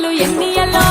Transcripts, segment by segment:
ఉయ్యాలు ఎన్నియల్లో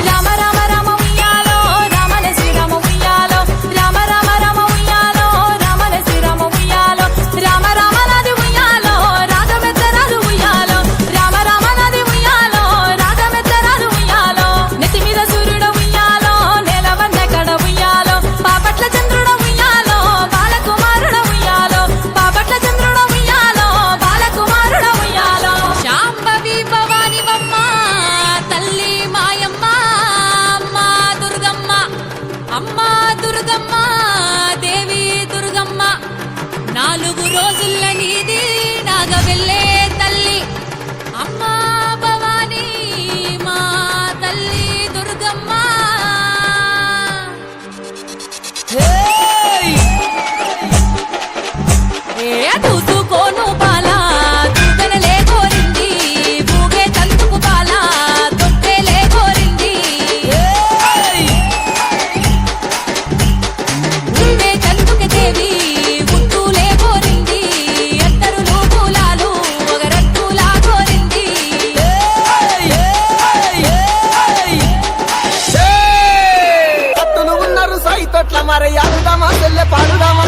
రామ రామ రామ ఉయ్యాలో రామల శ్రీరామ ఉయ్యాలో రామ రామ రామ ఉయ్యాలో రామల శ్రీరామ ఉయ్యాలో రామ రామ నది ఉయ్యాలో రాగమెత్తరాలు ఉయ్యాలో రామ రామ నది ఉయ్యాలో రాగమెత్తరాలు ఉయ్యాలో నెత్తి మీద సూర్యుడు ఉయ్యాలో నేలవన్న కడ ఉయ్యాలో పాపట్ల చంద్రుడు ఉయ్యాలో బాలకుమారుడు ఉయ్యాలో పాపట్ల చంద్రుడు ఉయ్యాలో బాలకుమారుడు ఉయ్యాలో శాంభవి భవానివమ్మ తల్లి మాయమ్మ అమ్మ దుర్గమ్మ దేవి దుర్గమ్మ 4 రోజుల నీది నాగవెల్లే తల్లి అమ్మ భవానీ మా తల్లి దుర్గమ్మ చూసుకోను బాలా దుర్గనలే కోరింది ఊగే తంతుకు బాలా తొట్టెలే కోరింది ఊగే తంతుకు దేవి గుట్టులే కోరింది ఎత్తరులు పూలాలు ఒగరట్టులా కోరింది కట్టులు ఉన్నారు సై తొట్ల మరి ఆడుదామా చెల్లె పాడుదామా